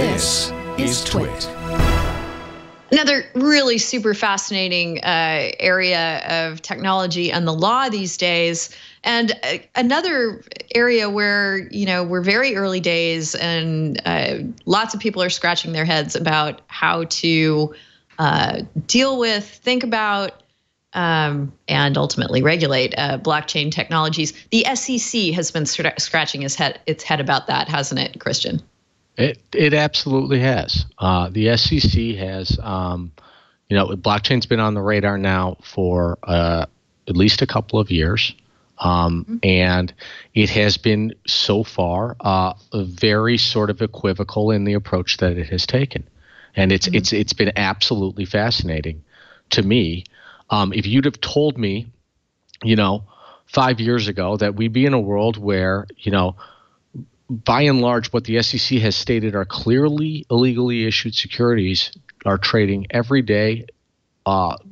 This is TWiT. Another really super fascinating area of technology and the law these days, and another area where, you know, we're very early days and lots of people are scratching their heads about how to deal with, think about, and ultimately regulate blockchain technologies. The SEC has been scratching its head about that, hasn't it, Christian? It absolutely has. The SEC has, blockchain's been on the radar now for at least a couple of years. And it has been so far very sort of equivocal in the approach that it has taken. And it's been absolutely fascinating to me. If you'd have told me, 5 years ago that we'd be in a world where, by and large, what the SEC has stated are clearly illegally issued securities are trading every day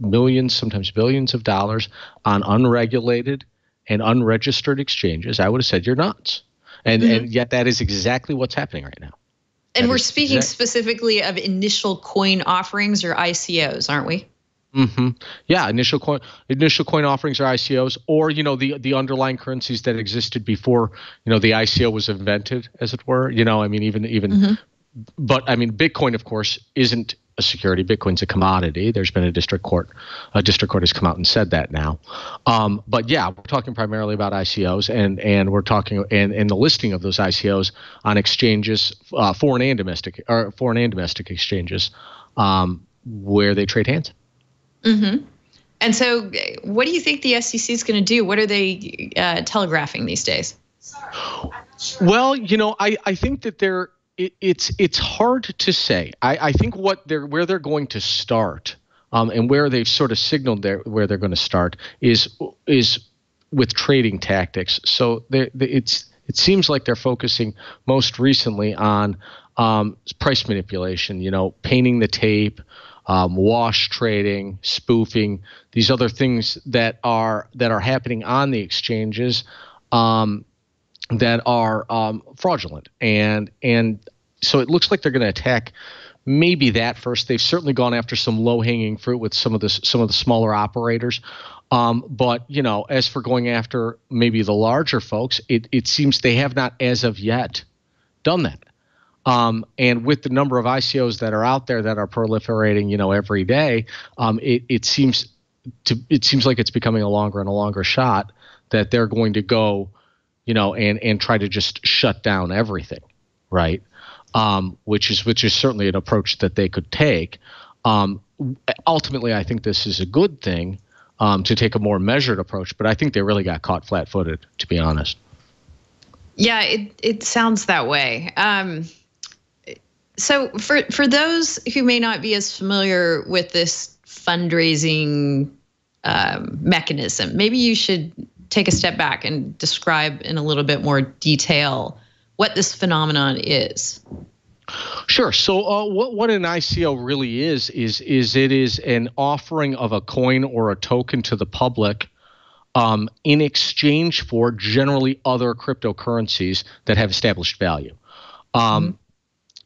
millions, sometimes billions of dollars on unregulated and unregistered exchanges, I would have said you're nuts. And yet that is exactly what's happening right now. And we're speaking specifically of initial coin offerings, or ICOs, aren't we? Yeah, initial coin offerings, or ICOs, or the underlying currencies that existed before the ICO was invented, as it were. But I mean, Bitcoin, of course, isn't a security. Bitcoin's a commodity. There's been a district court has come out and said that now. But yeah, we're talking primarily about ICOs, and we're talking and the listing of those ICOs on exchanges, foreign and domestic exchanges, where they trade hands. And so what do you think the SEC is going to do? What are they telegraphing these days? Well, I think that it's hard to say. I think where they're going to start, and where they've sort of signaled where they're going to start is with trading tactics. So it seems like they're focusing most recently on price manipulation, painting the tape, wash trading, spoofing, these other things that are happening on the exchanges that are fraudulent, and so it looks like they're going to attack maybe that first. They've certainly gone after some low-hanging fruit with some of the smaller operators, but as for going after maybe the larger folks, it seems they have not as of yet done that. And with the number of ICOs that are out there that are proliferating, every day, it seems like it's becoming a longer and a longer shot that they're going to go, and try to just shut down everything, right? Which is certainly an approach that they could take. Ultimately, I think this is a good thing, to take a more measured approach, but I think they really got caught flat-footed, to be honest. Yeah, it sounds that way. So for those who may not be as familiar with this fundraising mechanism, maybe you should take a step back and describe in a little bit more detail what this phenomenon is. Sure. So what an ICO really is it is an offering of a coin or a token to the public in exchange for generally other cryptocurrencies that have established value.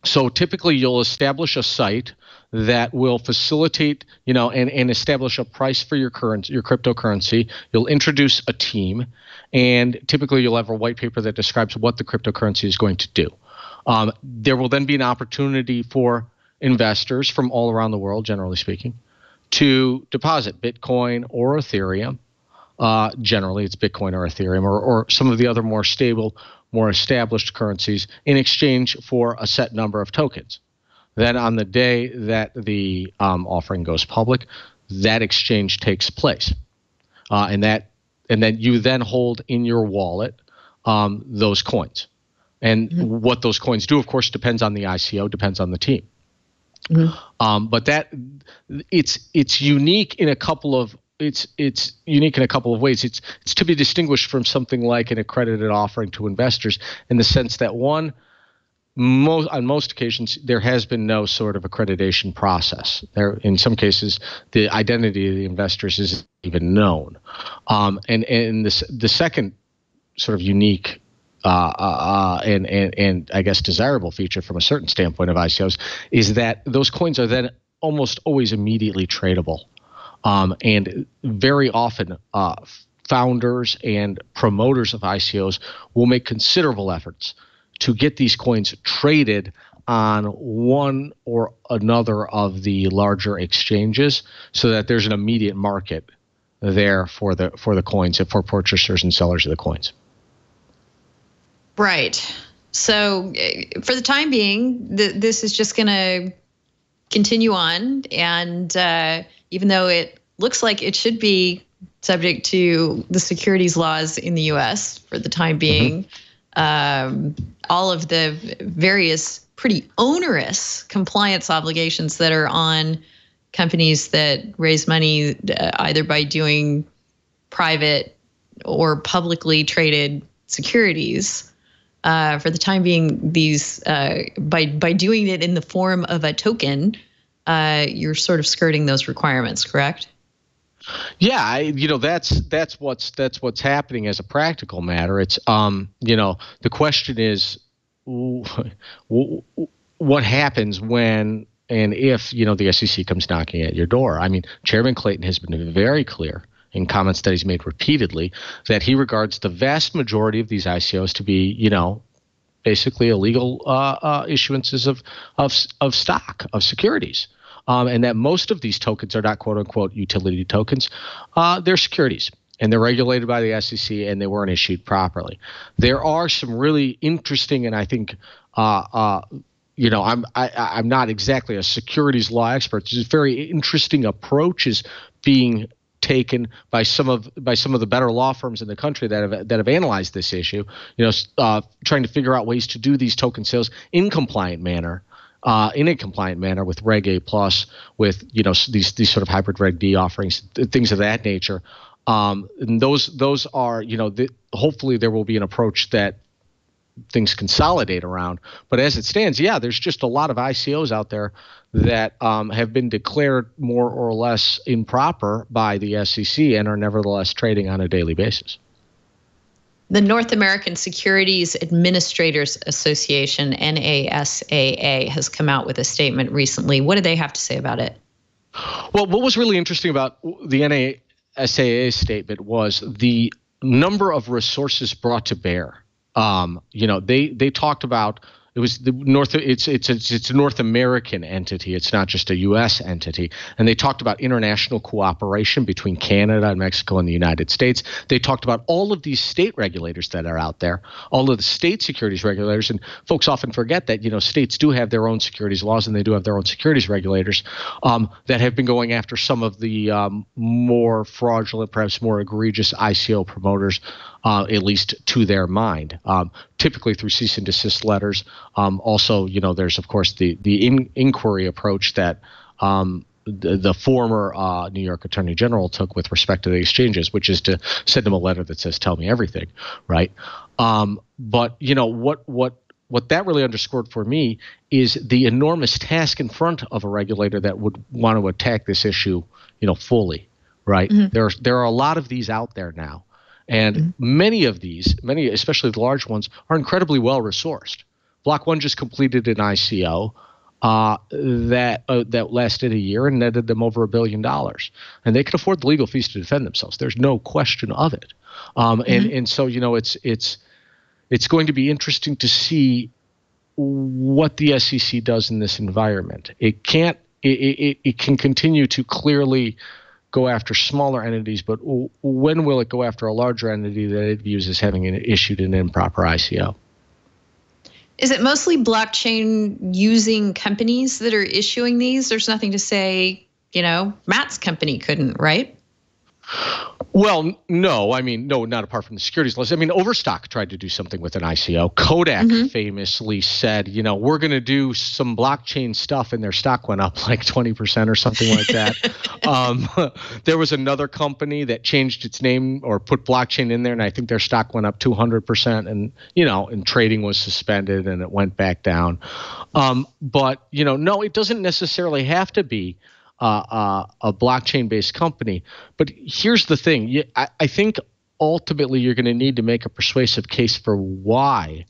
So typically you'll establish a site that will facilitate, and establish a price for your cryptocurrency. You'll introduce a team, and typically you'll have a white paper that describes what the cryptocurrency is going to do. There will then be an opportunity for investors from all around the world, generally speaking, to deposit Bitcoin or Ethereum. Generally, it's Bitcoin or Ethereum or some of the other more stable, more established currencies in exchange for a set number of tokens. Then on the day that the offering goes public, that exchange takes place, and then you then hold in your wallet those coins. And what those coins do, of course, depends on the ICO, depends on the team. But it's unique in a couple of ways. It's to be distinguished from something like an accredited offering to investors in the sense that on most occasions there has been no sort of accreditation process. In some cases, the identity of the investors isn't even known. And the second sort of unique and I guess desirable feature from a certain standpoint of ICOs is that those coins are then almost always immediately tradable, and very often founders and promoters of ICOs will make considerable efforts to get these coins traded on one or another of the larger exchanges, so that there's an immediate market there for the coins and for purchasers and sellers of the coins. Right. So for the time being, this is just going to continue on, and even though it looks like it should be subject to the securities laws in the U.S. for the time being, all of the various pretty onerous compliance obligations that are on companies that raise money either by doing private or publicly traded securities. For the time being, these by doing it in the form of a token, you're sort of skirting those requirements, correct? Yeah, that's what's happening as a practical matter. It's the question is, what happens when and if the SEC comes knocking at your door? I mean, Chairman Clayton has been very clear in comments that he's made repeatedly that he regards the vast majority of these ICOs to be, basically illegal issuances of stock, of securities. And that most of these tokens are not quote unquote utility tokens. They're securities, and they're regulated by the SEC, and they weren't issued properly. There are some really interesting, and I think, I'm not exactly a securities law expert. There's very interesting approaches being taken by some of the better law firms in the country that have analyzed this issue. Trying to figure out ways to do these token sales in a compliant manner with Reg A plus, with these sort of hybrid Reg D offerings, things of that nature. And those are hopefully there will be an approach that things consolidate around. But as it stands, there's just a lot of ICOs out there that have been declared more or less improper by the SEC and are nevertheless trading on a daily basis. The North American Securities Administrators Association, NASAA, has come out with a statement recently. What do they have to say about it? Well, what was really interesting about the NASAA statement was the number of resources brought to bear. They talked about it was the it's a North American entity. It's not just a U.S. entity. And they talked about international cooperation between Canada and Mexico and the United States. They talked about all of these state regulators that are out there, all of the state securities regulators. And folks often forget that, states do have their own securities laws, and they do have their own securities regulators that have been going after some of the more fraudulent, perhaps more egregious ICO promoters, at least to their mind, typically through cease and desist letters. Also, there's, of course, the inquiry approach that the former New York Attorney General took with respect to the exchanges, which is to send them a letter that says, tell me everything, right? But, what that really underscored for me is the enormous task in front of a regulator that would want to attack this issue, fully, right? Mm-hmm. There are a lot of these out there now. And many of these, especially the large ones, are incredibly well resourced. Block One just completed an ICO that lasted a year and netted them over $1 billion, and they can afford the legal fees to defend themselves. There's no question of it. And so it's going to be interesting to see what the SEC does in this environment. It can continue to clearly go after smaller entities, but when will it go after a larger entity that it views as having issued an improper ICO? Is it mostly blockchain using companies that are issuing these? There's nothing to say, Matt's company couldn't, right? Well, no. I mean, no, not apart from the securities laws. I mean, Overstock tried to do something with an ICO. Kodak famously said, we're going to do some blockchain stuff, and their stock went up like 20% or something like that. There was another company that changed its name or put blockchain in there, and I think their stock went up 200%, and trading was suspended and it went back down. But, no, it doesn't necessarily have to be a blockchain-based company. But here's the thing. I think ultimately you're going to need to make a persuasive case for why.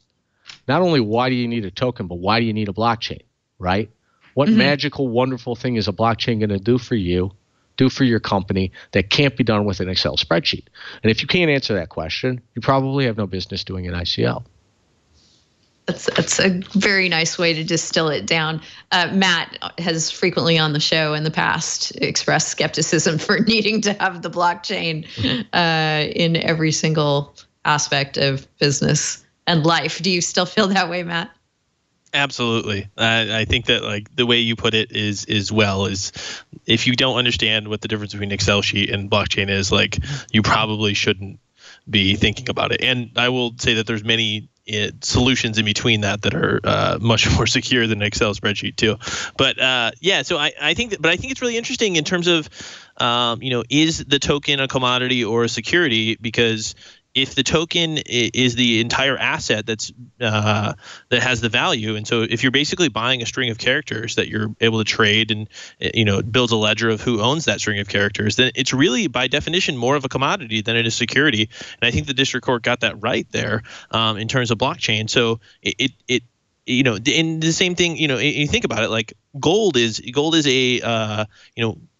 Not only why do you need a token, but why do you need a blockchain, right? What magical, wonderful thing is a blockchain going to do for you, do for your company that can't be done with an Excel spreadsheet? And if you can't answer that question, you probably have no business doing an ICO. That's a very nice way to distill it down. Matt has frequently on the show in the past expressed skepticism for needing to have the blockchain in every single aspect of business and life. Do you still feel that way, Matt? Absolutely. I think that like the way you put it is if you don't understand what the difference between Excel sheet and blockchain is, like you probably shouldn't be thinking about it. And I will say that there's many solutions in between that are much more secure than an Excel spreadsheet too. But so I think it's really interesting in terms of is the token a commodity or a security? Because if the token is the entire asset that has the value, and so if you're basically buying a string of characters that you're able to trade and builds a ledger of who owns that string of characters, then it's really by definition more of a commodity than it is security. And I think the district court got that right there in terms of blockchain. So it in the same thing, you think about it, like gold is a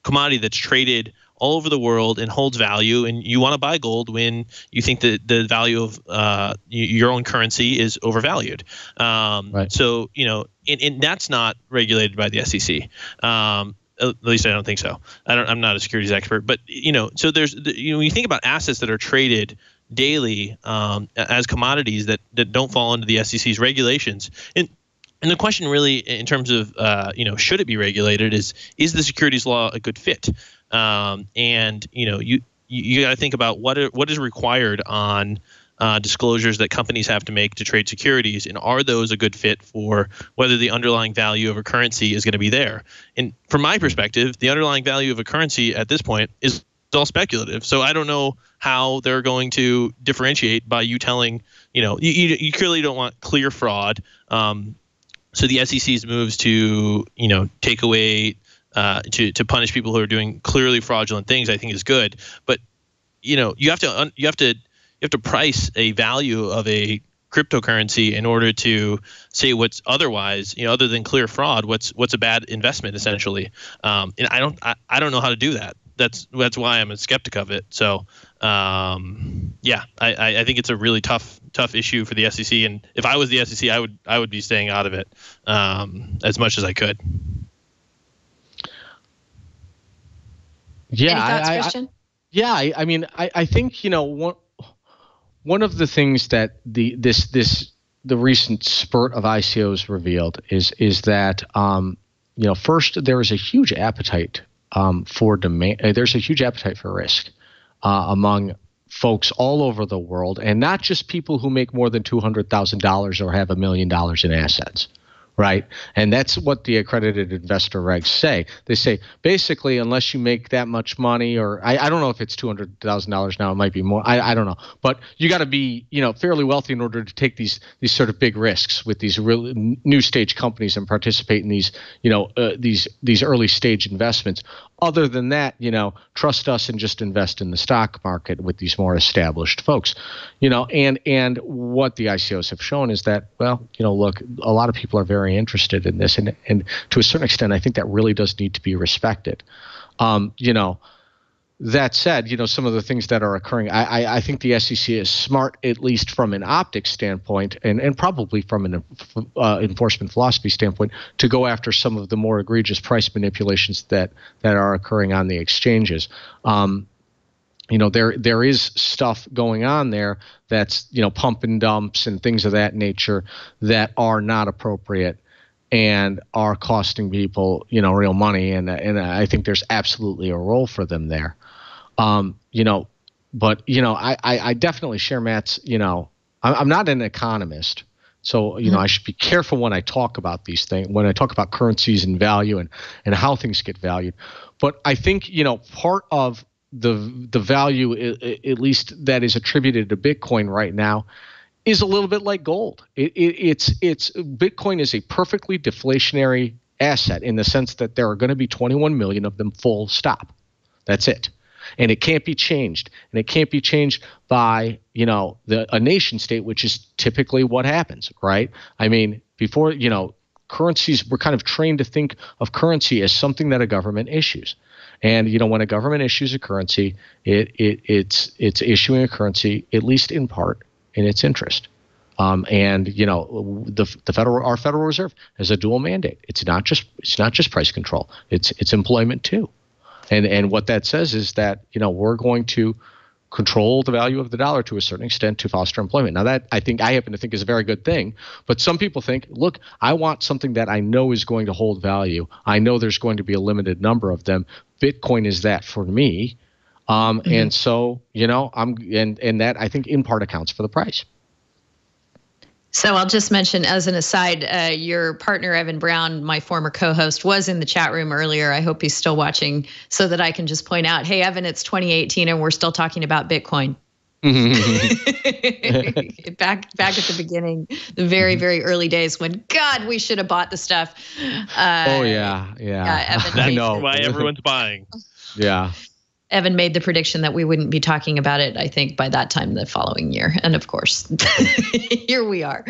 commodity that's traded all over the world and holds value, and you want to buy gold when you think that the value of your own currency is overvalued. Right. So, and that's not regulated by the SEC. At least I don't think so. I'm not a securities expert, but so there's when you think about assets that are traded daily as commodities that don't fall under the SEC's regulations. And the question really, in terms of should it be regulated, is the securities law a good fit? And you got to think about what is required on disclosures that companies have to make to trade securities, and are those a good fit for whether the underlying value of a currency is going to be there? And from my perspective, the underlying value of a currency at this point is all speculative. So I don't know how they're going to differentiate by you telling you clearly don't want clear fraud. So the SEC's moves to take away to punish people who are doing clearly fraudulent things, I think is good. But you have to price a value of a cryptocurrency in order to say what's otherwise, other than clear fraud, what's a bad investment essentially. And I don't know how to do that. That's why I'm a skeptic of it. So I think it's a really tough issue for the SEC. And if I was the SEC, I would be staying out of it as much as I could. Yeah, any thoughts, Christian? I think one of the things that the recent spurt of ICOs revealed is that first there is a huge appetite for demand. There's a huge appetite for risk among folks all over the world, and not just people who make more than $200,000 or have $1 million in assets. Right. And that's what the accredited investor regs say. They say basically, unless you make that much money, or I don't know if it's $200,000 now, it might be more. I don't know. But you got to be, fairly wealthy in order to take these sort of big risks with these real new stage companies and participate in these, these early stage investments. Other than that, trust us and just invest in the stock market with these more established folks, and what the ICOs have shown is that, look, a lot of people are very interested in this. And to a certain extent, I think that really does need to be respected. That said, some of the things that are occurring, I think the SEC is smart, at least from an optics standpoint, and probably from an enforcement philosophy standpoint, to go after some of the more egregious price manipulations that are occurring on the exchanges. There is stuff going on there that's, pump and dumps and things of that nature that are not appropriate and are costing people, real money. And I think there's absolutely a role for them there. But I definitely share Matt's, I'm not an economist. So, I should be careful when I talk about these things, when I talk about currencies and value and how things get valued. But I think, part of the value, at least that is attributed to Bitcoin right now, is a little bit like gold. It's Bitcoin is a perfectly deflationary asset in the sense that there are going to be 21 million of them, full stop. That's it. and it can't be changed. And it can't be changed by, a nation state, which is typically what happens, right? I mean, before, currencies, we're kind of trained to think of currency as something that a government issues. And, when a government issues a currency, it's issuing a currency, at least in part, in its interest. Our Federal Reserve has a dual mandate. It's not just price control. It's employment too. And what that says is that, we're going to control the value of the dollar to a certain extent to foster employment. Now that I happen to think is a very good thing, but some people think, look, I want something that I know is going to hold value. I know there's going to be a limited number of them. Bitcoin is that for me. And so, and that I think in part accounts for the price. So I'll just mention as an aside, your partner, Evan Brown, my former co-host, was in the chat room earlier. I hope he's still watching so that I can just point out, hey, Evan, it's 2018 and we're still talking about Bitcoin. back at the beginning, the very, very early days when, God, we should have bought the stuff. Yeah, Evan, I know why everyone's buying. Yeah. Evan made the prediction that we wouldn't be talking about it, I think, by that time the following year. And of course, here we are.